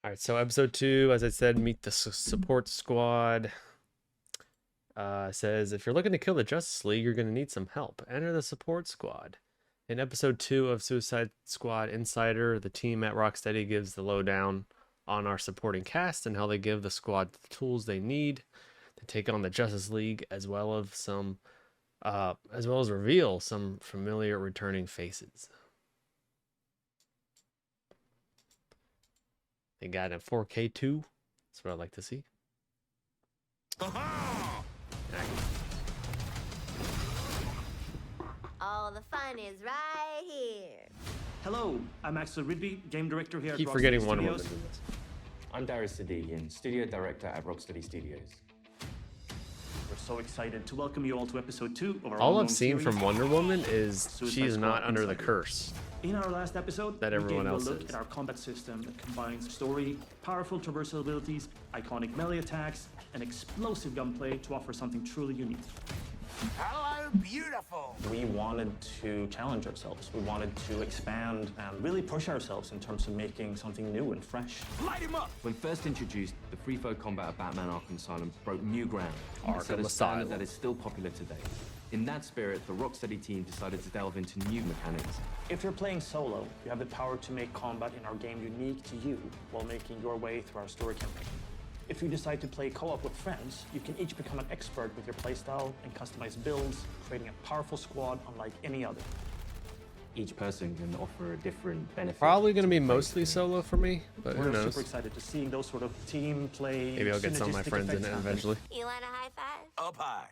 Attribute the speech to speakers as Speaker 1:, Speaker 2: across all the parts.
Speaker 1: All right, so episode 2, as I said, meet the support squad. Says if you're looking to kill the Justice League, you're going to need some help. Enter the support squad. In episode 2 of Suicide Squad Insider, the team at Rocksteady gives the lowdown on our supporting cast and how they give the squad the tools they need to take on the Justice League, as well as reveal some familiar returning faces. They got a 4K too. That's what I'd like to see.
Speaker 2: All the fun is right here.
Speaker 3: Hello, I'm Axel Ridby, game director here at
Speaker 1: Keep
Speaker 3: Rocksteady
Speaker 1: forgetting Wonder Woman
Speaker 3: Studios.
Speaker 1: in this.
Speaker 4: I'm Darius Sadigian, studio director at Rocksteady Studios.
Speaker 3: We're so excited to welcome you all to episode 2 of our
Speaker 1: All
Speaker 3: ongoing
Speaker 1: I've seen
Speaker 3: series,
Speaker 1: from Wonder Woman is
Speaker 3: Suicide
Speaker 1: she is
Speaker 3: Squad
Speaker 1: not under the
Speaker 3: Insider.
Speaker 1: curse.
Speaker 3: In our last episode,
Speaker 1: that
Speaker 3: we
Speaker 1: everyone
Speaker 3: gave you a
Speaker 1: else
Speaker 3: look
Speaker 1: is.
Speaker 3: at our combat system that combines story, powerful traversal abilities, iconic melee attacks, and explosive gunplay to offer something truly unique.
Speaker 5: Hello, beautiful!
Speaker 3: We wanted to challenge ourselves. We wanted to expand and really push ourselves in terms of making something new and fresh.
Speaker 5: Light him up!
Speaker 4: When first introduced, the free-flow combat of Batman Arkham Asylum broke new ground.
Speaker 1: Arkham
Speaker 4: It set a
Speaker 1: Asylum.
Speaker 4: standard that is still popular today. In that spirit, the Rocksteady team decided to delve into new mechanics.
Speaker 3: If you're playing solo, you have the power to make combat in our game unique to you while making your way through our story campaign. If you decide to play co-op with friends, you can each become an expert with your playstyle and customize builds, creating a powerful squad unlike any other.
Speaker 4: Each person can offer a different benefit.
Speaker 1: Probably going to be
Speaker 4: the
Speaker 1: mostly
Speaker 4: experience.
Speaker 1: solo for me, but who
Speaker 3: We're
Speaker 1: knows?
Speaker 3: super excited to see those sort of team play.
Speaker 1: Maybe I'll get some of my
Speaker 3: synergistic
Speaker 1: friends in
Speaker 3: effects
Speaker 1: it
Speaker 3: happen.
Speaker 1: eventually.
Speaker 2: You want a high five?
Speaker 5: Up high.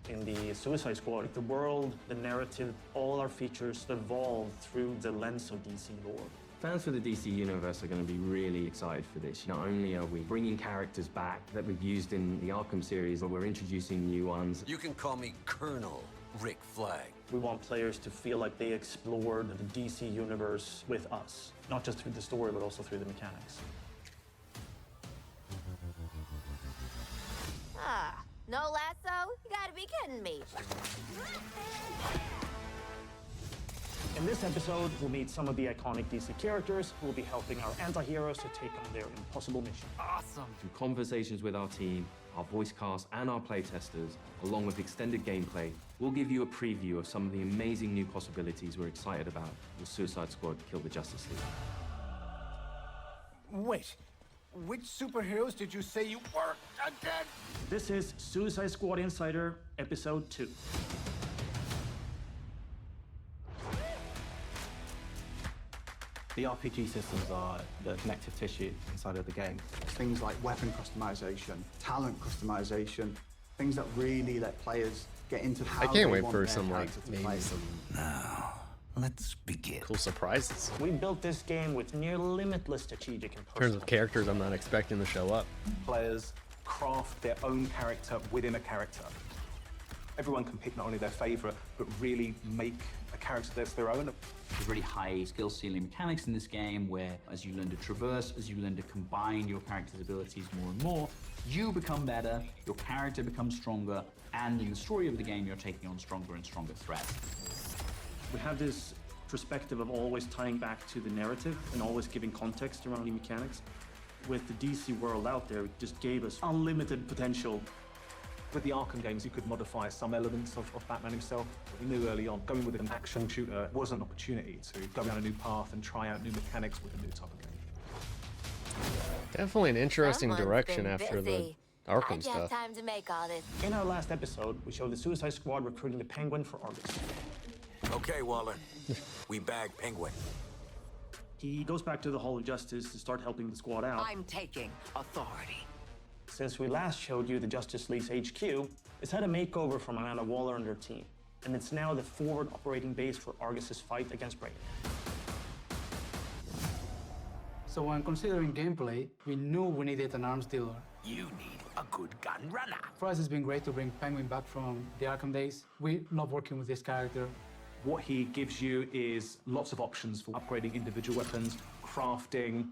Speaker 3: In the Suicide Squad, the world, the narrative, all our features evolve through the lens of DC lore.
Speaker 4: Fans for the DC Universe are going to be really excited for this. Not only are we bringing characters back that we've used in the Arkham series, but we're introducing new ones.
Speaker 5: You can call me Colonel Rick Flag.
Speaker 3: We want players to feel like they explored the DC universe with us, not just through the story, but also through the mechanics.
Speaker 2: Ah, no lasso? You gotta be kidding me.
Speaker 3: In this episode, we'll meet some of the iconic DC characters who will be helping our anti-heroes to take on their impossible mission.
Speaker 5: Awesome.
Speaker 4: Through conversations with our team, our voice cast, and our playtesters, along with extended gameplay, we'll give you a preview of some of the amazing new possibilities we're excited about with Suicide Squad Kill the Justice League.
Speaker 5: Wait, which superheroes did you say you were again?
Speaker 3: This is Suicide Squad Insider, Episode 2.
Speaker 6: The RPG systems are the connective tissue inside of the game. Things like weapon customization, talent customization, things that really let players get into how
Speaker 1: I can't
Speaker 6: they
Speaker 1: wait
Speaker 6: want
Speaker 1: for
Speaker 6: their
Speaker 1: some like
Speaker 6: character to
Speaker 1: maybe
Speaker 6: play.
Speaker 1: some
Speaker 5: Now, let's begin.
Speaker 1: cool surprises.
Speaker 3: We built this game with near limitless strategic and
Speaker 1: In terms
Speaker 3: personal.
Speaker 1: of characters, I'm not expecting to show up.
Speaker 7: Players craft their own character within a character. Everyone can pick not only their favorite, but really make a character that's their own.
Speaker 8: There's really high skill ceiling mechanics in this game where as you learn to traverse, as you learn to combine your character's abilities more and more, you become better, your character becomes stronger, and in the story of the game, you're taking on stronger and stronger threats.
Speaker 3: We have this perspective of always tying back to the narrative and always giving context around the mechanics. With the DC world out there, it just gave us unlimited potential.
Speaker 7: With the Arkham games, you could modify some elements of Batman himself. But we knew early on, going with an action shooter was an opportunity to go down a new path and try out new mechanics with a new type of game.
Speaker 1: Definitely an interesting
Speaker 2: Someone's
Speaker 1: direction
Speaker 2: been
Speaker 1: after
Speaker 2: busy.
Speaker 1: the Arkham
Speaker 2: How'd you have
Speaker 1: stuff.
Speaker 2: time to make all this?
Speaker 3: In our last episode, we showed the Suicide Squad recruiting the Penguin for Argus.
Speaker 5: Okay, Waller. We bag Penguin.
Speaker 3: He goes back to the Hall of Justice to start helping the squad out.
Speaker 9: I'm taking authority.
Speaker 3: Since we last showed you the Justice League's HQ, it's had a makeover from Amanda Waller and her team, and it's now the forward operating base for Argus's fight against Brainiac.
Speaker 10: So when considering gameplay, we knew we needed an arms dealer.
Speaker 5: You need a good gun runner.
Speaker 10: For us, it's been great to bring Penguin back from the Arkham days. We love working with this character.
Speaker 7: What he gives you is lots of options for upgrading individual weapons, crafting.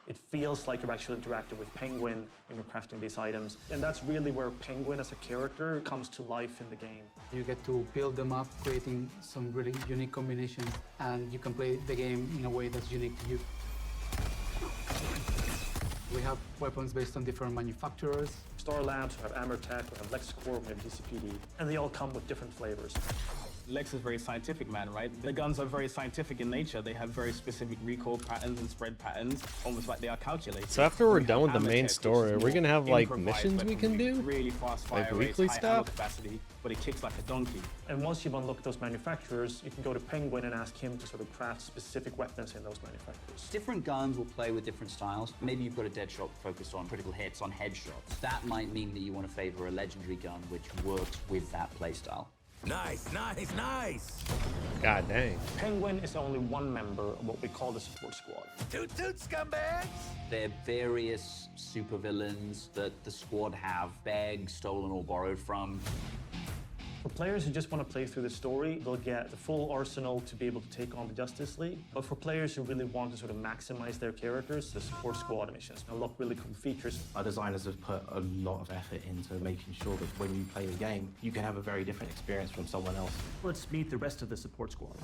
Speaker 3: It feels like you're actually interacting with Penguin when you're crafting these items, and that's really where Penguin as a character comes to life in the game.
Speaker 10: You get to build them up, creating some really unique combinations, and you can play the game in a way that's unique to you. We have weapons based on different manufacturers.
Speaker 3: Star Labs, we have Amertech, we have LexCorp, we have DCPD, and they all come with different flavors.
Speaker 11: Lex is very scientific, man, right? The guns are very scientific in nature. They have very specific recoil patterns and spread patterns, almost like they are calculated.
Speaker 1: So after we're
Speaker 11: We
Speaker 1: done
Speaker 11: have
Speaker 1: with the main
Speaker 11: Amertech,
Speaker 1: story,
Speaker 11: which is
Speaker 1: we're gonna have like
Speaker 11: improvised
Speaker 1: missions we can
Speaker 11: weaponry,
Speaker 1: do,
Speaker 11: really fast fire
Speaker 1: like
Speaker 11: rates,
Speaker 1: weekly
Speaker 11: high ammo
Speaker 1: stuff.
Speaker 11: capacity, but it kicks like a donkey.
Speaker 3: And once you've unlocked those manufacturers, you can go to Penguin and ask him to sort of craft specific weapons in those manufacturers.
Speaker 8: Different guns will play with different styles. Maybe you've got a dead shot focused on critical hits, on headshots. That might mean that you want to favor a legendary gun which works with that playstyle.
Speaker 5: Nice, nice, nice.
Speaker 1: God dang.
Speaker 3: Penguin is only one member of what we call the support squad.
Speaker 5: Toot toot, scumbags!
Speaker 8: There are various supervillains that the squad have begged, stolen, or borrowed from.
Speaker 3: For players who just want to play through the story, they'll get the full arsenal to be able to take on the Justice League. But for players who really want to sort of maximize their characters, the support squad missions unlock really cool features.
Speaker 6: Our designers have put a lot of effort into making sure that when you play the game, you can have a very different experience from someone else.
Speaker 3: Let's meet the rest of the support squad.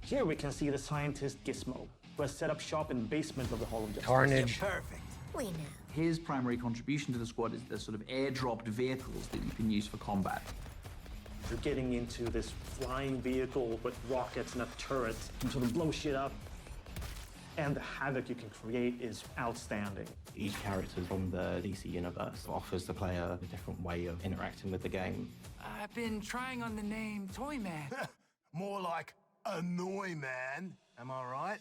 Speaker 3: Here we can see the scientist Gizmo, who has set up shop in the basement of the Hall of Justice.
Speaker 1: Carnage.
Speaker 5: Perfect.
Speaker 2: We know.
Speaker 8: His primary contribution to the squad is the sort of airdropped vehicles that you can use for combat.
Speaker 3: You're getting into this flying vehicle with rockets and a turret and sort of blow shit up. And the havoc you can create is outstanding.
Speaker 6: Each character from the DC universe offers the player a different way of interacting with the game.
Speaker 9: I've been trying on the name Toyman.
Speaker 5: More like Annoy Man. Am I right?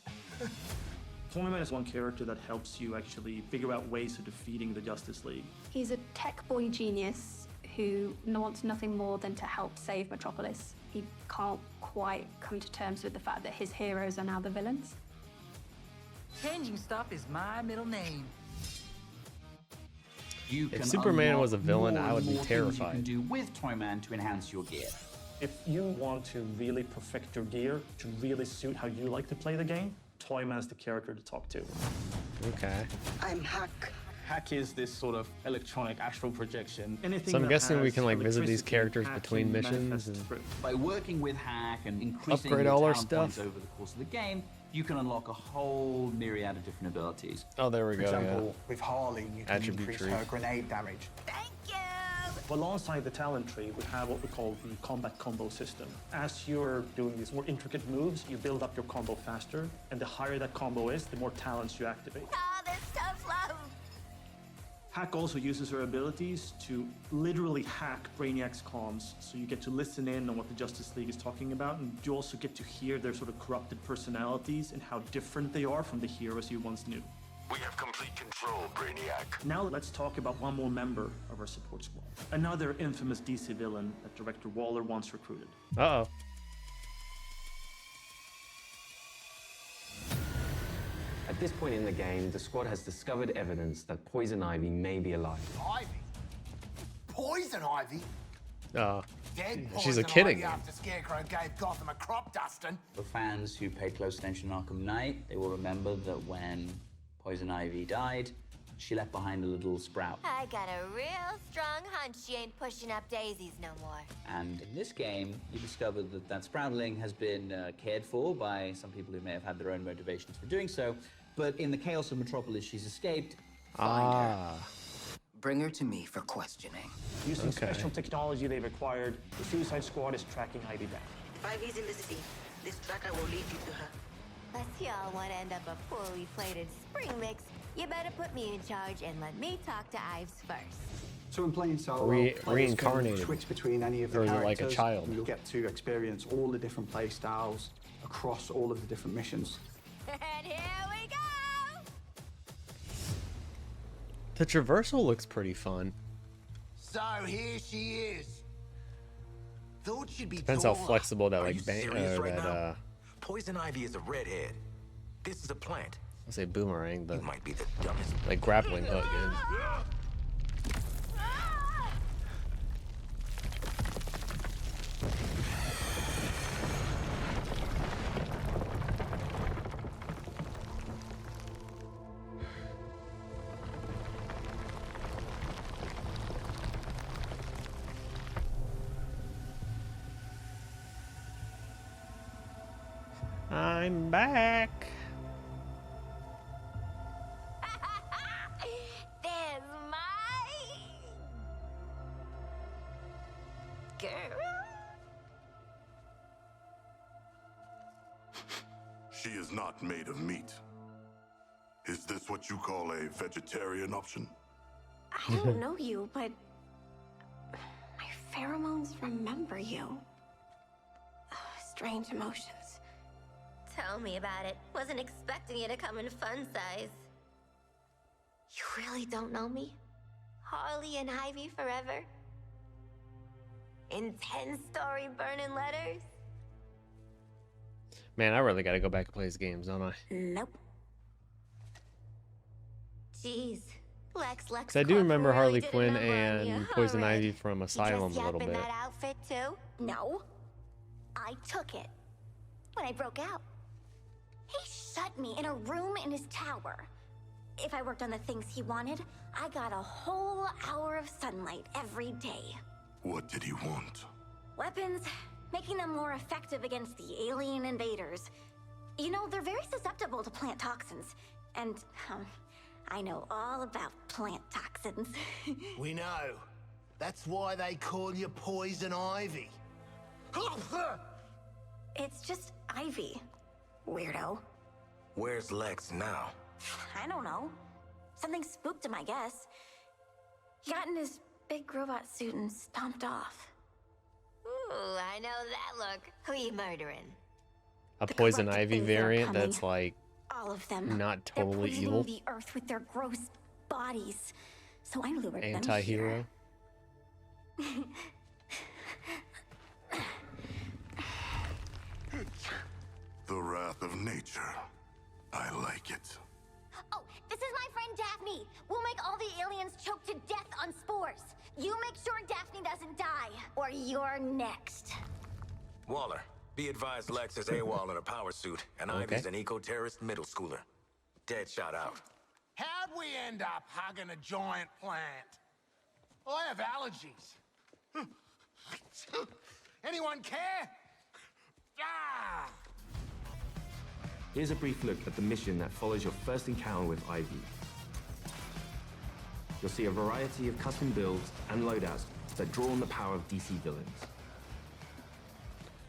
Speaker 3: Toyman is one character that helps you actually figure out ways of defeating the Justice League.
Speaker 12: He's a tech boy genius who wants nothing more than to help save Metropolis. He can't quite come to terms with the fact that his heroes are now the villains.
Speaker 9: Changing stuff is my middle name.
Speaker 8: You
Speaker 1: If
Speaker 8: can
Speaker 1: Superman
Speaker 8: unlock
Speaker 1: was a villain,
Speaker 8: more
Speaker 1: I would
Speaker 8: and
Speaker 1: be
Speaker 8: more things
Speaker 1: terrified.
Speaker 8: You can do with Toyman to enhance your gear.
Speaker 3: If you want to really perfect your gear to really suit how you like to play the game, Toyman's the character to talk to.
Speaker 1: Okay.
Speaker 9: I'm Huck.
Speaker 11: Hack is this sort of electronic astral projection.
Speaker 3: Anything
Speaker 1: So I'm
Speaker 3: that
Speaker 1: guessing we
Speaker 3: has
Speaker 1: can like visit these
Speaker 3: electricity,
Speaker 1: characters
Speaker 3: Hack
Speaker 1: between
Speaker 3: can
Speaker 1: missions
Speaker 3: manifest
Speaker 1: and
Speaker 3: through.
Speaker 8: By working with Hack and increasing
Speaker 1: Upgrade
Speaker 8: your
Speaker 1: all our
Speaker 8: talent points
Speaker 1: stuff.
Speaker 8: over the course of the game, you can unlock a whole myriad of different abilities.
Speaker 1: oh, there we
Speaker 5: For
Speaker 1: go.
Speaker 5: example, with Harley, you can
Speaker 1: Attribute
Speaker 5: increase
Speaker 1: tree.
Speaker 5: her grenade damage.
Speaker 2: Thank you.
Speaker 3: Alongside the talent tree, we have what we call the combat combo system. As you're doing these more intricate moves, you build up your combo faster, and the higher that combo is, the more talents you activate.
Speaker 2: Oh, this tough love.
Speaker 3: Hack also uses her abilities to literally hack Brainiac's comms, so you get to listen in on what the Justice League is talking about, and you also get to hear their sort of corrupted personalities and how different they are from the heroes you once knew.
Speaker 5: We have complete control, Brainiac.
Speaker 3: Now let's talk about one more member of our support squad. Another infamous DC villain that Director Waller once recruited.
Speaker 1: Uh-oh.
Speaker 4: At this point in the game, the squad has discovered evidence that Poison Ivy may be alive.
Speaker 5: Ivy? Poison Ivy? Dead
Speaker 1: she's a
Speaker 5: Poison
Speaker 1: kidding
Speaker 5: Ivy
Speaker 1: him.
Speaker 5: after Scarecrow gave Gotham a crop dusting.
Speaker 8: For fans who paid close attention in Arkham Knight, they will remember that when Poison Ivy died, she left behind a little sprout.
Speaker 2: I got a real strong hunch she ain't pushing up daisies no more.
Speaker 8: And in this game, you discover that that sproutling has been cared for by some people who may have had their own motivations for doing so. But in the chaos of Metropolis, she's escaped.
Speaker 1: Ah.
Speaker 9: Bring her to me for questioning.
Speaker 3: Using
Speaker 1: Okay.
Speaker 3: special technology they've acquired, the Suicide Squad is tracking Ivy down.
Speaker 9: Ivy's in the city. This tracker will lead you to her.
Speaker 2: Unless y'all want to end up a poorly plated spring mix, you better put me in charge and let me talk to Ives first.
Speaker 6: So in playing solo,
Speaker 1: Re-
Speaker 6: players can
Speaker 1: reincarnated.
Speaker 6: switch between any of the
Speaker 1: Or is it
Speaker 6: characters.
Speaker 1: like a child?
Speaker 6: You'll get to experience all the different play styles across all of the different missions.
Speaker 2: And here we go!
Speaker 1: The traversal looks pretty fun.
Speaker 5: So here she is. Thought she'd be
Speaker 1: Depends how
Speaker 5: taller.
Speaker 1: flexible that
Speaker 5: Are
Speaker 1: like
Speaker 5: you serious right now?
Speaker 1: that
Speaker 5: Poison Ivy is a redhead. This is a plant.
Speaker 1: I'll say boomerang,
Speaker 5: You
Speaker 1: but
Speaker 5: might be the dumbest.
Speaker 1: like grappling hook is. I'm back.
Speaker 2: girl.
Speaker 5: She is not made of meat. Is this what you call a vegetarian option?
Speaker 12: I don't know you, but my pheromones remember you. Strange emotions.
Speaker 2: Tell me about it. Wasn't expecting you to come in fun size. You really don't know me? Harley and Ivy forever? In 10-story burning letters?
Speaker 1: Man, I really gotta go back and play his games, don't I?
Speaker 2: Nope. Jeez. Lex.
Speaker 1: Because I do remember
Speaker 2: really
Speaker 1: Harley
Speaker 2: did a
Speaker 1: Quinn
Speaker 2: number on you,
Speaker 1: and
Speaker 2: huh,
Speaker 1: Poison
Speaker 2: Red?
Speaker 1: Ivy from Asylum
Speaker 2: You
Speaker 1: a little
Speaker 2: dressed
Speaker 1: bit.
Speaker 2: up in that outfit too?
Speaker 12: No. I took it when I broke out. He shut me in a room in his tower. If I worked on the things he wanted, I got a whole hour of sunlight every day.
Speaker 5: What did he want?
Speaker 12: Weapons, making them more effective against the alien invaders. You know, they're very susceptible to plant toxins. And, I know all about plant toxins.
Speaker 5: We know. That's why they call you Poison Ivy.
Speaker 12: It's just Ivy, weirdo.
Speaker 5: Where's Lex now?
Speaker 12: I don't know. Something spooked him, I guess. He got in his big robot suit and stomped off.
Speaker 2: Ooh, I know that look. Who you murdering?
Speaker 1: A
Speaker 12: The
Speaker 1: Poison
Speaker 12: corrupted
Speaker 1: Ivy
Speaker 12: things that are
Speaker 1: variant
Speaker 12: coming.
Speaker 1: that's like
Speaker 12: All of them.
Speaker 1: not
Speaker 12: They're
Speaker 1: totally
Speaker 12: poisoning
Speaker 1: evil.
Speaker 12: the earth with their gross bodies. So I lured them here.
Speaker 1: Anti-hero.
Speaker 5: The wrath of nature. I like it.
Speaker 12: Oh, this is my friend Daphne. We'll make all the aliens choke to death on spores. You make sure Daphne doesn't die, or you're next.
Speaker 13: Waller, be advised Lex is AWOL in a power suit, and
Speaker 1: Okay.
Speaker 13: Ivy's an eco-terrorist middle schooler. Dead shot out.
Speaker 5: How'd we end up hugging a giant plant? I have allergies. Anyone care? Ah!
Speaker 4: Here's a brief look at the mission that follows your first encounter with Ivy. You'll see a variety of custom builds and loadouts that draw on the power of DC villains.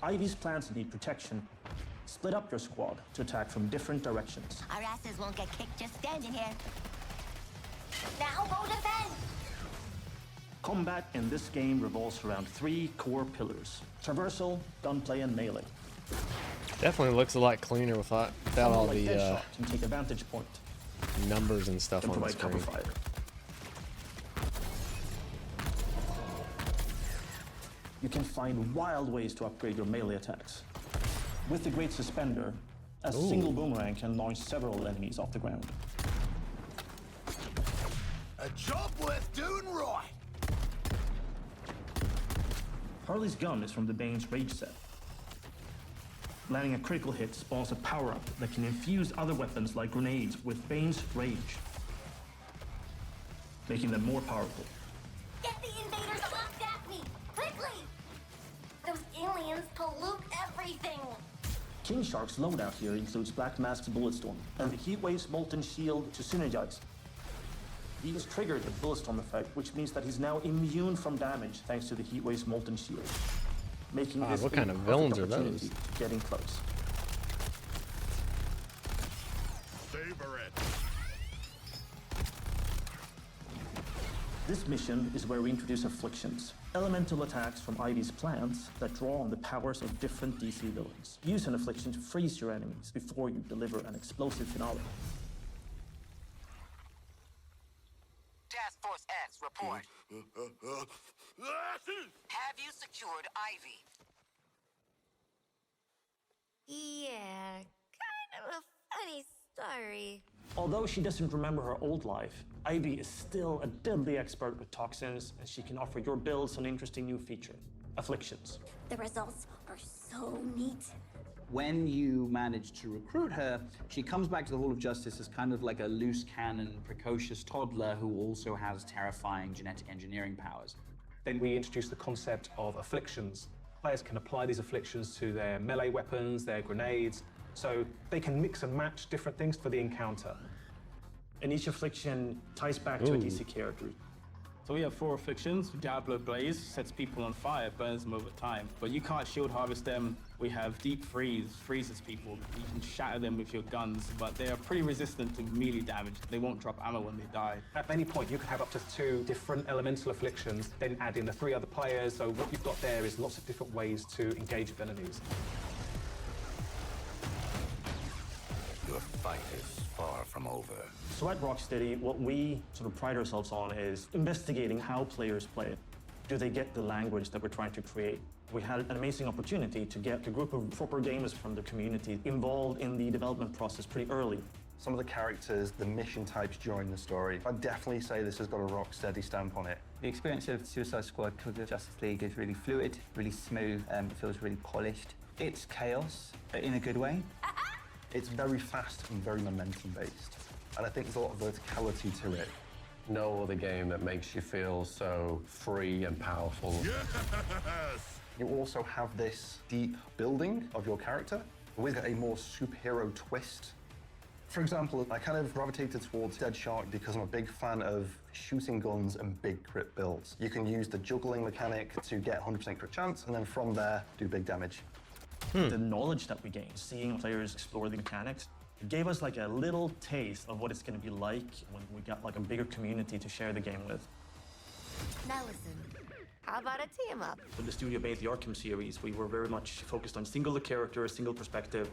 Speaker 3: Ivy's plans need protection. Split up your squad to attack from different directions.
Speaker 2: Our asses won't get kicked just standing here. Now go defend!
Speaker 3: Combat in this game revolves around 3 core pillars: traversal, gunplay, and melee.
Speaker 1: Definitely looks a lot cleaner without all
Speaker 3: Like
Speaker 1: the
Speaker 3: Deadshot can take a vantage point
Speaker 1: numbers and stuff
Speaker 3: and
Speaker 1: on the
Speaker 3: provide cover
Speaker 1: screen.
Speaker 3: fire. You can find wild ways to upgrade your melee attacks. With the Great Suspender, a single boomerang can launch several enemies off the ground.
Speaker 5: A job worth doing right.
Speaker 3: Harley's gun is from the Bane's Rage set. Landing a critical hit spawns a power-up that can infuse other weapons like grenades with Bane's Rage, making them more powerful.
Speaker 12: Get the invaders off Daphne! Quickly! Those aliens pollute everything!
Speaker 3: King Shark's loadout here includes Black Mask's Bulletstorm and the Heatwave's Molten Shield to synergize. He has triggered the Bulletstorm effect, which means that he's now immune from damage thanks to the Heatwave's Molten Shield, making this
Speaker 1: what
Speaker 3: a
Speaker 1: kind of
Speaker 3: perfect
Speaker 1: villains are
Speaker 3: opportunity
Speaker 1: those?
Speaker 3: to get in close.
Speaker 5: Savor it.
Speaker 3: This mission is where we introduce afflictions, elemental attacks from Ivy's plants that draw on the powers of different DC villains. Use an affliction to freeze your enemies before you deliver an explosive finale.
Speaker 9: Task Force X, report. Have you secured Ivy?
Speaker 2: Yeah, kind of a funny story.
Speaker 3: Although she doesn't remember her old life, Ivy is still a deadly expert with toxins, and she can offer your builds an interesting new feature: afflictions.
Speaker 12: The results are so neat.
Speaker 8: When you manage to recruit her, she comes back to the Hall of Justice as kind of like a loose cannon, precocious toddler who also has terrifying genetic engineering powers.
Speaker 7: Then we introduce the concept of afflictions. Players can apply these afflictions to their melee weapons, their grenades, so they can mix and match different things for the encounter.
Speaker 3: And each affliction ties back to a DC character.
Speaker 11: So we have 4 afflictions. Diablo Blaze sets people on fire, burns them over time. But you can't shield harvest them. We have Deep Freeze, freezes people. You can shatter them with your guns, but they are pretty resistant to melee damage. They won't drop ammo when they die.
Speaker 7: At any point, you could have up to 2 different elemental afflictions, then add in the 3 other players. So what you've got there is lots of different ways to engage with enemies.
Speaker 13: Your fight is far from over.
Speaker 3: So at Rocksteady, what we sort of pride ourselves on is investigating how players play. Do they get the language that we're trying to create? We had an amazing opportunity to get a group of proper gamers from the community involved in the development process pretty early.
Speaker 14: Some of the characters, the mission types during the story, I'd definitely say this has got a Rocksteady stamp on it.
Speaker 15: The experience of Suicide Squad Kill the Justice League is really fluid, really smooth, and it feels really polished. It's chaos, but in a good way.
Speaker 14: It's very fast and very momentum-based, and I think there's a lot of verticality to it.
Speaker 16: No other game that makes you feel so free and powerful.
Speaker 5: Yes!
Speaker 14: You also have this deep building of your character with a more superhero twist. For example, I kind of gravitated towards Dead Shark because I'm a big fan of shooting guns and big crit builds. You can use the juggling mechanic to get 100% crit chance, and then from there, do big damage.
Speaker 3: The knowledge that we gained, seeing players explore the mechanics, it gave us like a little taste of what it's going to be like when we got like a bigger community to share the game with.
Speaker 2: Now listen, how about a team up?
Speaker 3: When the studio made the Arkham series, we were very much focused on single character, single perspective.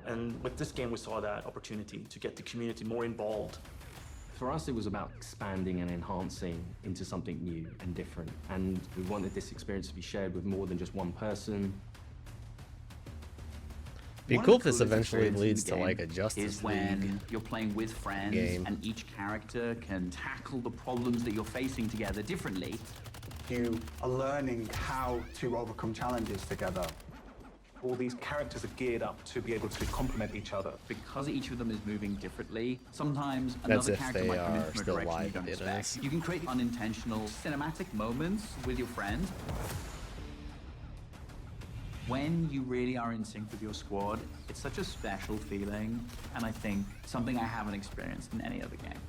Speaker 3: And with this game, we saw that opportunity to get the community more involved.
Speaker 4: For us, it was about expanding and enhancing into something new and different. And we wanted this experience to be shared with more than just one person.
Speaker 1: Be cool if this eventually leads to like a Justice
Speaker 8: is when
Speaker 1: League
Speaker 8: you're playing with friends
Speaker 1: game.
Speaker 8: and each character can tackle the problems that you're facing together differently.
Speaker 6: You are learning how to overcome challenges together.
Speaker 7: All these characters are geared up to be able to complement each other.
Speaker 8: Because each of them is moving differently, sometimes
Speaker 1: That's
Speaker 8: another
Speaker 1: if
Speaker 8: character
Speaker 1: they
Speaker 8: might come in
Speaker 1: are
Speaker 8: from a
Speaker 1: still
Speaker 8: direction you
Speaker 1: live
Speaker 8: don't
Speaker 1: in
Speaker 8: expect.
Speaker 1: this.
Speaker 8: You can create unintentional cinematic moments with your friend. When you really are in sync with your squad, it's such a special feeling, and I think something I haven't experienced in any other game.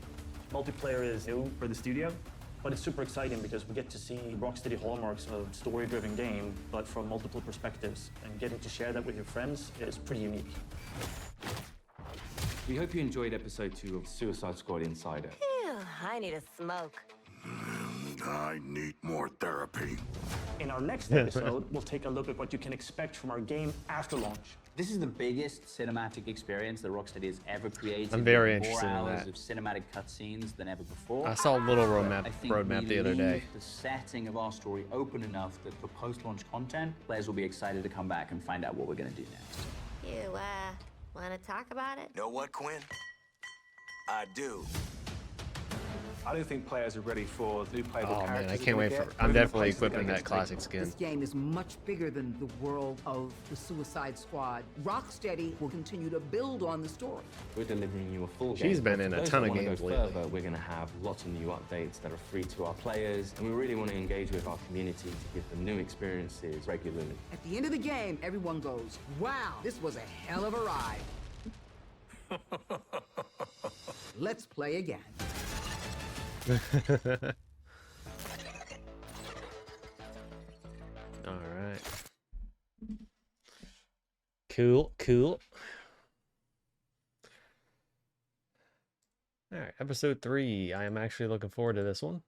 Speaker 3: Multiplayer is new for the studio, but it's super exciting because we get to see Rocksteady hallmarks of a story-driven game, but from multiple perspectives, and getting to share that with your friends is pretty unique.
Speaker 4: We hope you enjoyed episode 2 of Suicide Squad Insider.
Speaker 2: Phew, I need a smoke.
Speaker 5: I need more therapy.
Speaker 3: In our next episode, we'll take a look at what you can expect from our game after launch.
Speaker 8: This is the biggest cinematic experience that Rocksteady has ever created.
Speaker 1: I'm very
Speaker 8: With
Speaker 1: interested in
Speaker 8: more hours
Speaker 1: that.
Speaker 8: of cinematic cutscenes than ever before.
Speaker 1: I saw a little
Speaker 8: I think
Speaker 1: roadmap
Speaker 8: we
Speaker 1: the other
Speaker 8: leave
Speaker 1: day.
Speaker 8: the setting of our story open enough that for post-launch content, players will be excited to come back and find out what we're going to do next.
Speaker 2: You, want to talk about it?
Speaker 13: Know what, Quinn? I do.
Speaker 7: I don't think players are ready for the new playable
Speaker 1: Oh
Speaker 7: characters.
Speaker 1: man, I
Speaker 7: they're
Speaker 1: can't
Speaker 7: gonna
Speaker 1: wait for.
Speaker 7: get.
Speaker 1: I'm
Speaker 7: They're
Speaker 1: definitely
Speaker 7: gonna place them,
Speaker 1: equipping
Speaker 7: they're
Speaker 1: that
Speaker 7: gonna get
Speaker 1: classic skin.
Speaker 9: This game is much bigger than the world of the Suicide Squad. Rocksteady will continue to build on the story.
Speaker 4: We're delivering you a full game.
Speaker 1: She's been
Speaker 4: but
Speaker 1: in
Speaker 4: for
Speaker 1: a
Speaker 4: those
Speaker 1: ton
Speaker 4: that
Speaker 1: of
Speaker 4: wanna
Speaker 1: games
Speaker 4: go
Speaker 1: lately.
Speaker 4: further, we're going to have lots of new updates that are free to our players, and we really want to engage with our community to give them new experiences regularly.
Speaker 9: At the end of the game, everyone goes, wow, this was a hell of a ride. Let's play again.
Speaker 1: All right. Cool. All right, episode 3. I am actually looking forward to this one.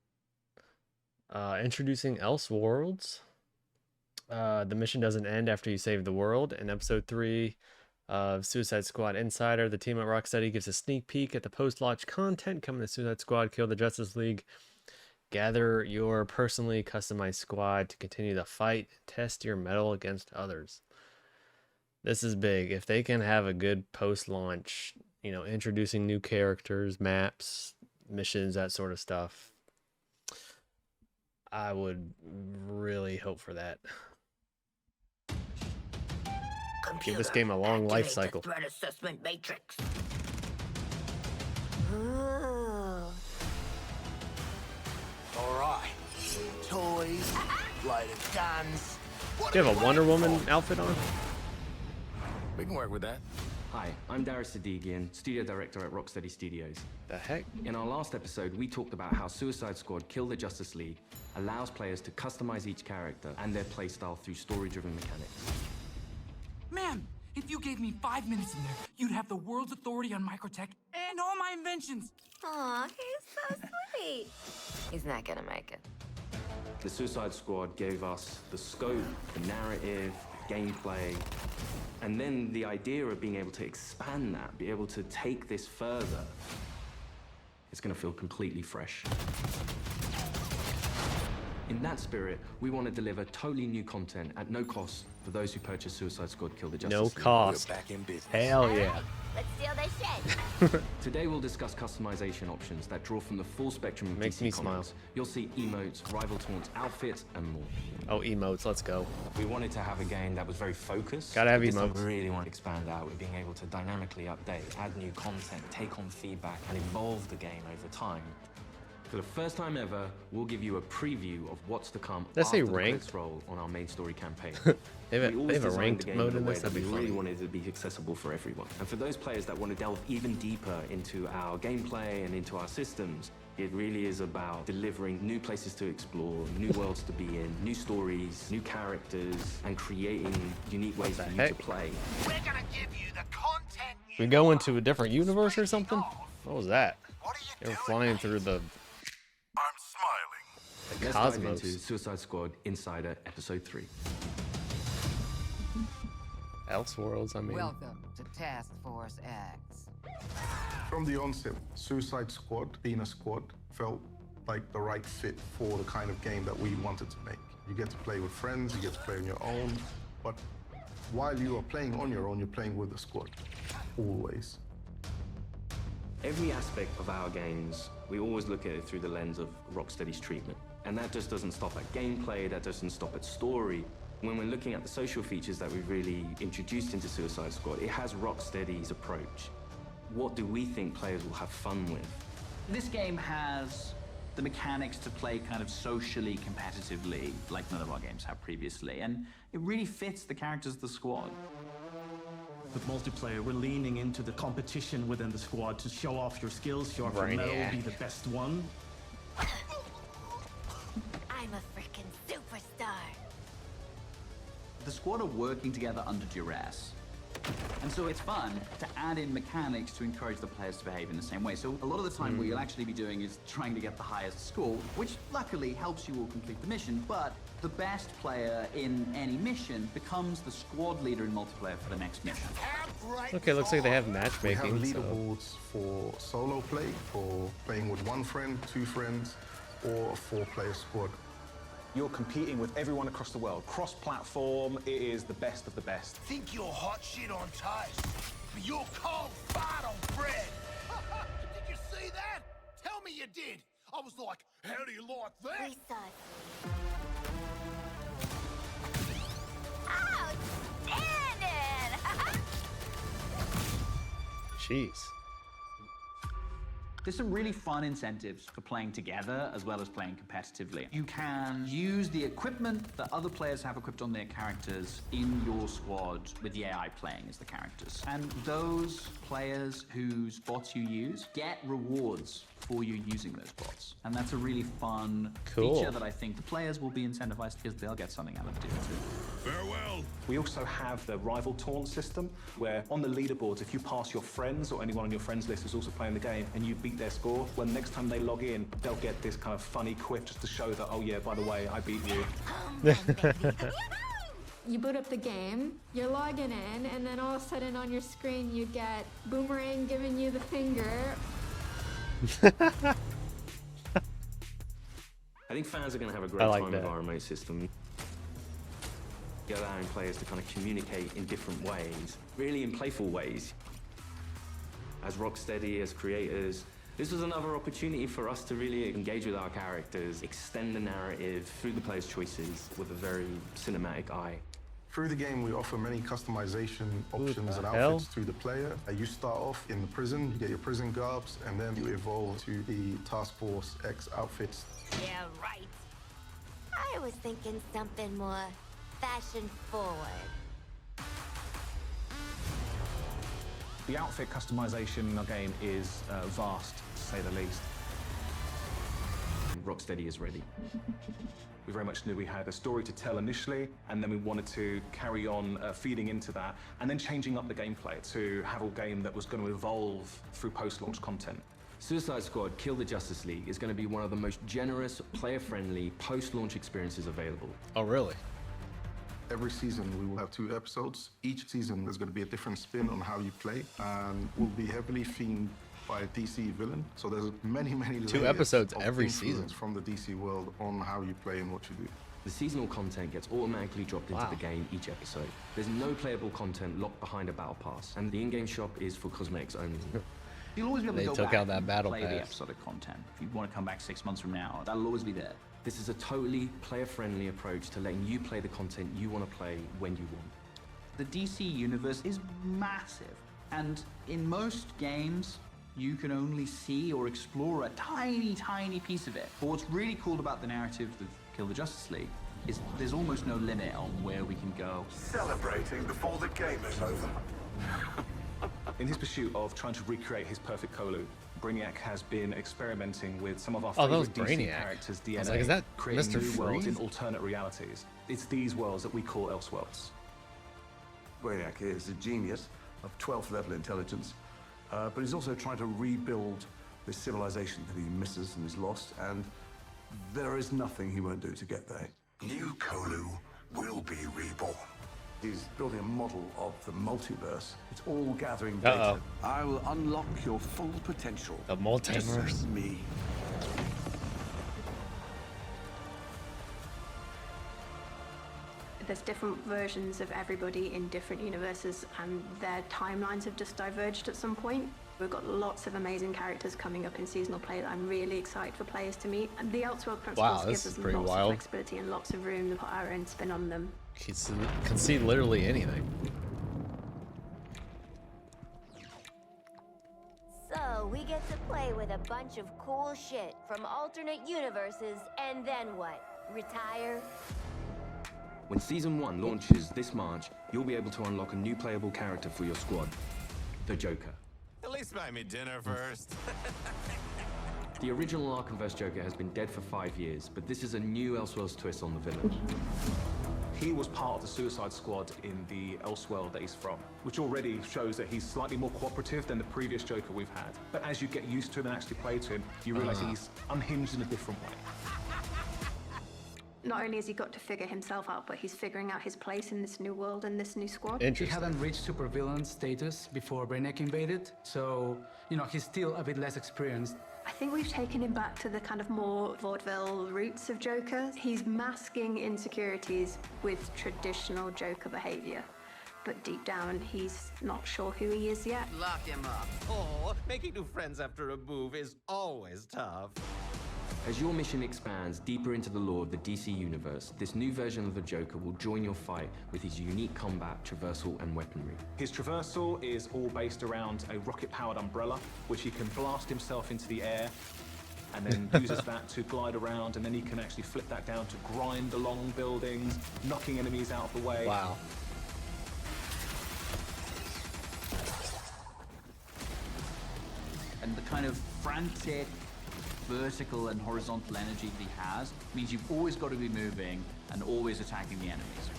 Speaker 1: Introducing Elseworlds. The mission doesn't end after you save the world. In episode 3 of Suicide Squad Insider, the team at Rocksteady gives a sneak peek at the post-launch content coming to Suicide Squad Kill the Justice League. Gather your personally customized squad to continue the fight and test your mettle against others. This is big. If they can have a good post-launch, introducing new characters, maps, missions, that sort of stuff, I would really hope for that. Give this game a long life cycle.
Speaker 2: Threat assessment matrix. Ooh.
Speaker 13: All right. Toys, lighted guns.
Speaker 1: Do you have a Wonder Woman outfit on?
Speaker 13: We can work with that.
Speaker 4: Hi, I'm Darius Sadigian, Studio Director at Rocksteady Studios.
Speaker 1: The heck?
Speaker 4: In our last episode, we talked about how Suicide Squad Kill the Justice League allows players to customize each character and their playstyle through story-driven mechanics.
Speaker 17: Man, if you gave me 5 minutes in there, you'd have the world's authority on microtech and all my inventions.
Speaker 2: Aw, he's so sweet. He's not gonna make it.
Speaker 4: The Suicide Squad gave us the scope, the narrative, gameplay, and then the idea of being able to expand that, be able to take this further. It's gonna feel completely fresh. In that spirit, we want to deliver totally new content at no cost for those who purchase Suicide Squad Kill the Justice
Speaker 1: No
Speaker 4: League.
Speaker 1: cost.
Speaker 13: We're back in business.
Speaker 1: Hell yeah.
Speaker 2: Let's steal this shit.
Speaker 4: Today we'll discuss customization options that draw from the full spectrum of
Speaker 1: Makes
Speaker 4: DC
Speaker 1: me
Speaker 4: comics.
Speaker 1: smile.
Speaker 4: You'll see emotes, rival taunts, outfits, and more.
Speaker 1: Oh, emotes, let's go.
Speaker 4: We wanted to have a game that was very focused.
Speaker 1: Gotta have
Speaker 4: We just
Speaker 1: emotes.
Speaker 4: really want to expand out with being able to dynamically update, add new content, take on feedback, and evolve the game over time. For the first time ever, we'll give you a preview of what's to come
Speaker 1: Did I say
Speaker 4: after the
Speaker 1: ranked?
Speaker 4: credits roll on our main story campaign.
Speaker 1: They have a-
Speaker 4: We always
Speaker 1: they have a
Speaker 4: designed
Speaker 1: ranked
Speaker 4: the game
Speaker 1: mode
Speaker 4: in a
Speaker 1: in
Speaker 4: way
Speaker 1: this?
Speaker 4: that
Speaker 1: That'd
Speaker 4: we
Speaker 1: be
Speaker 4: really
Speaker 1: funny.
Speaker 4: wanted it to be accessible for everyone. And for those players that want to delve even deeper into our gameplay and into our systems, it really is about delivering new places to explore, new worlds to be in, new stories, new characters, and creating unique ways for you to
Speaker 1: heck?
Speaker 4: play.
Speaker 18: We're gonna give you the content
Speaker 1: We go into a different universe or something? What was that? They were flying through the
Speaker 4: Let's
Speaker 1: cosmos.
Speaker 4: dive into Suicide Squad Insider Episode 3.
Speaker 1: Elseworlds, I mean.
Speaker 19: Welcome to Task Force X.
Speaker 14: From the onset, Suicide Squad, being a squad, felt like the right fit for the kind of game that we wanted to make. You get to play with friends, you get to play on your own, but while you are playing on your own, you're playing with a squad, always.
Speaker 4: Every aspect of our games, we always look at it through the lens of Rocksteady's treatment. And that just doesn't stop at gameplay, that doesn't stop at story. When we're looking at the social features that we've really introduced into Suicide Squad, it has Rocksteady's approach. What do we think players will have fun with?
Speaker 8: This game has the mechanics to play kind of socially competitively, like none of our games have previously, and it really fits the characters of the squad.
Speaker 3: With multiplayer, we're leaning into the competition within the squad to show off your skills, show off your metal,
Speaker 1: Brainiac.
Speaker 3: be the best one.
Speaker 2: I'm a freaking superstar.
Speaker 8: The squad are working together under duress. And so it's fun to add in mechanics to encourage the players to behave in the same way. So a lot of the time what you'll actually be doing is trying to get the highest score, which luckily helps you all complete the mission, but the best player in any mission becomes the squad leader in multiplayer for the next mission.
Speaker 1: Okay, looks like they have
Speaker 14: We have
Speaker 1: matchmaking. So.
Speaker 14: leaderboards for solo play, for playing with one friend, two friends, or a four-player squad.
Speaker 7: You're competing with everyone across the world. Cross-platform, it is the best of the best.
Speaker 18: Think you're hot shit on toast, but you're cold fart on bread. Did you see that? Tell me you did. I was like, how do you like that?
Speaker 2: Outstanding!
Speaker 1: Jeez.
Speaker 8: There's some really fun incentives for playing together as well as playing competitively. You can use the equipment that other players have equipped on their characters in your squad with the AI playing as the characters. And those players whose bots you use get rewards for you using those bots. And that's a really fun feature that I think the players will be incentivized because they'll get something out of doing too.
Speaker 18: Farewell.
Speaker 7: We also have the rival taunt system, where on the leaderboards, if you pass your friends or anyone on your friends list who's also playing the game and you beat their score, well, next time they log in, they'll get this kind of funny quip just to show that, oh yeah, by the way, I beat you.
Speaker 20: You boot up the game, you're logging in, and then all of a sudden on your screen you get Boomerang giving you the finger.
Speaker 4: I think fans are going to have a great
Speaker 1: I like
Speaker 4: time
Speaker 1: that.
Speaker 4: with our remote system. Allowing players to kind of communicate in different ways, really in playful ways. As Rocksteady, as creators, this was another opportunity for us to really engage with our characters, extend the narrative through the player's choices with a very cinematic eye.
Speaker 14: Through the game, we offer many customization options and
Speaker 1: hell?
Speaker 14: outfits to the player. You start off in the prison, you get your prison garbs, and then you evolve to the Task Force X outfits.
Speaker 2: Yeah, right. I was thinking something more fashion forward.
Speaker 7: The outfit customization in our game is vast, to say the least.
Speaker 4: Rocksteady is ready.
Speaker 7: We very much knew we had a story to tell initially, and then we wanted to carry on feeding into that, and then changing up the gameplay to have a game that was going to evolve through post-launch content.
Speaker 4: Suicide Squad Kill the Justice League is going to be one of the most generous, player-friendly, post-launch experiences available.
Speaker 1: Oh, really?
Speaker 14: Every season we will have 2 episodes. Each season there's going to be a different spin on how you play, and will be heavily themed by a DC villain. So there's many
Speaker 1: 2 episodes every season
Speaker 14: from the DC world on how you play and what you do.
Speaker 4: The seasonal content gets automatically dropped into the game each episode. There's no playable content locked behind a battle pass, and the in-game shop is for cosmetics only.
Speaker 8: You'll always be able to
Speaker 1: They
Speaker 8: go
Speaker 1: took
Speaker 8: back
Speaker 1: out that
Speaker 8: and
Speaker 1: battle
Speaker 8: play the
Speaker 1: pass.
Speaker 8: episodic content. If you want to come back 6 months from now, that'll always be there.
Speaker 4: This is a totally player-friendly approach to letting you play the content you want to play when you want.
Speaker 8: The DC universe is massive, and in most games, you can only see or explore a tiny piece of it. But what's really cool about the narrative of Kill the Justice League is there's almost no limit on where we can go.
Speaker 18: Celebrating before the game is over.
Speaker 7: In his pursuit of trying to recreate his perfect Kolu, Brainiac has been experimenting with some of our
Speaker 1: Oh, that was
Speaker 7: favorite DC
Speaker 1: Brainiac.
Speaker 7: characters'
Speaker 1: I
Speaker 7: DNA,
Speaker 1: was like, is that
Speaker 7: creating
Speaker 1: Mr.
Speaker 7: new worlds in
Speaker 1: Freeze?
Speaker 7: alternate realities. It's these worlds that we call Elseworlds.
Speaker 18: Brainiac is a genius of 12th level intelligence, but he's also trying to rebuild this civilization that he misses and is lost, and there is nothing he won't do to get there. New Kolu will be reborn. He's building a model of the multiverse. It's all gathering data. I will unlock your full potential.
Speaker 1: The multiverse.
Speaker 18: Just me.
Speaker 21: There's different versions of everybody in different universes, and their timelines have just diverged at some point. We've got lots of amazing characters coming up in seasonal play that I'm really excited for players to meet. And the Elseworld principles gives us lots of flexibility and lots of room to put our own spin on them.
Speaker 1: You can see literally anything.
Speaker 2: So, we get to play with a bunch of cool shit from alternate universes, and then what? Retire?
Speaker 4: When Season 1 launches this March, you'll be able to unlock a new playable character for your squad, the Joker.
Speaker 13: At least buy me dinner first.
Speaker 4: The original Arkhamverse Joker has been dead for 5 years, but this is a new Elseworlds twist on the villain.
Speaker 7: He was part of the Suicide Squad in the Elseworld that he's from, which already shows that he's slightly more cooperative than the previous Joker we've had. But as you get used to him and actually play to him, you realize he's unhinged in a different way.
Speaker 21: Not only has he got to figure himself out, but he's figuring out his place in this new world and this new squad.
Speaker 10: He hadn't reached supervillain status before Brainiac invaded, so, you know, he's still a bit less experienced.
Speaker 21: I think we've taken him back to the kind of more vaudeville roots of Joker. He's masking insecurities with traditional Joker behavior. But deep down, he's not sure who he is yet.
Speaker 22: Lock him up. Oh, making new friends after a move is always tough.
Speaker 4: As your mission expands deeper into the lore of the DC universe, this new version of the Joker will join your fight with his unique combat, traversal, and weaponry.
Speaker 7: His traversal is all based around a rocket-powered umbrella, which he can blast himself into the air, and then uses that to glide around, and then he can actually flip that down to grind along buildings, knocking enemies out of the way.
Speaker 1: Wow.
Speaker 8: And the kind of frantic vertical and horizontal energy that he has means you've always got to be moving and always attacking the enemies.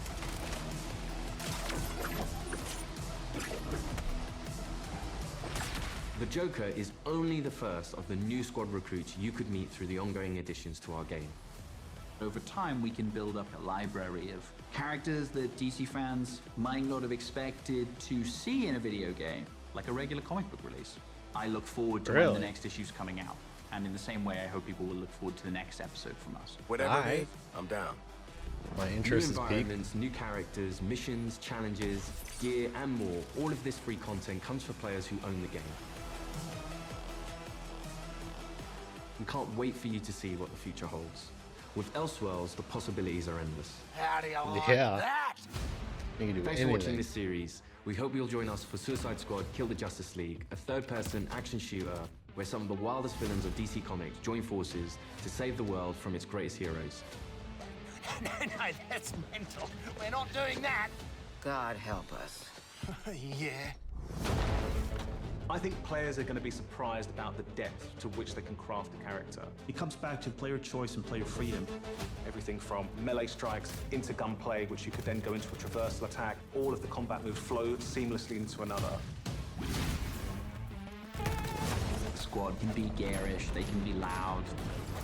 Speaker 4: The Joker is only the first of the new squad recruits you could meet through the ongoing additions to our game.
Speaker 8: Over time, we can build up a library of characters that DC fans might not have expected to see in a video game, like a regular comic book release. I look forward to when the next issue's coming out. And in the same way, I hope people will look forward to the next episode from us.
Speaker 13: Whatever it is, I'm down.
Speaker 1: My interest
Speaker 4: New
Speaker 1: is peaked.
Speaker 4: environments, new characters, missions, challenges, gear, and more. All of this free content comes for players who own the game. We can't wait for you to see what the future holds. With Elseworlds, the possibilities are endless.
Speaker 18: How do you like
Speaker 1: that? You can do
Speaker 4: Thanks for watching
Speaker 1: anything.
Speaker 4: this series. We hope you'll join us for Suicide Squad Kill the Justice League, a third-person action shooter where some of the wildest villains of DC Comics join forces to save the world from its greatest heroes.
Speaker 18: No, that's mental. We're not doing that.
Speaker 19: God help us.
Speaker 18: Yeah.
Speaker 7: I think players are going to be surprised about the depth to which they can craft a character.
Speaker 3: It comes back to player choice and player freedom.
Speaker 7: Everything from melee strikes into gunplay, which you could then go into a traversal attack. All of the combat moves flow seamlessly into another.
Speaker 8: The squad can be garish, they can be loud,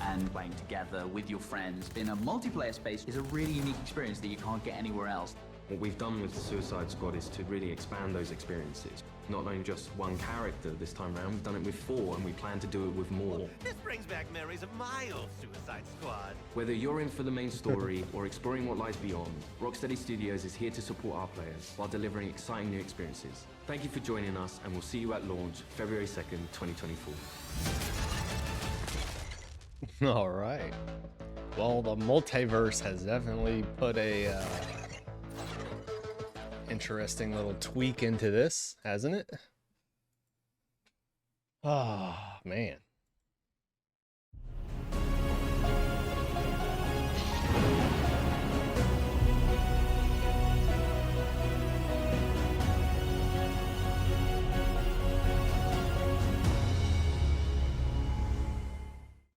Speaker 8: and playing together with your friends in a multiplayer space is a really unique experience that you can't get anywhere else.
Speaker 4: What we've done with the Suicide Squad is to really expand those experiences. Not only just one character this time around, we've done it with 4, and we plan to do it with more.
Speaker 22: This brings back memories of my old Suicide Squad.
Speaker 4: Whether you're in for the main story or exploring what lies beyond, Rocksteady Studios is here to support our players while delivering exciting new experiences. Thank you for joining us, and we'll see you at launch February 2nd, 2024.
Speaker 1: All right. Well, the multiverse has definitely put a interesting little tweak into this, hasn't it? Oh, man.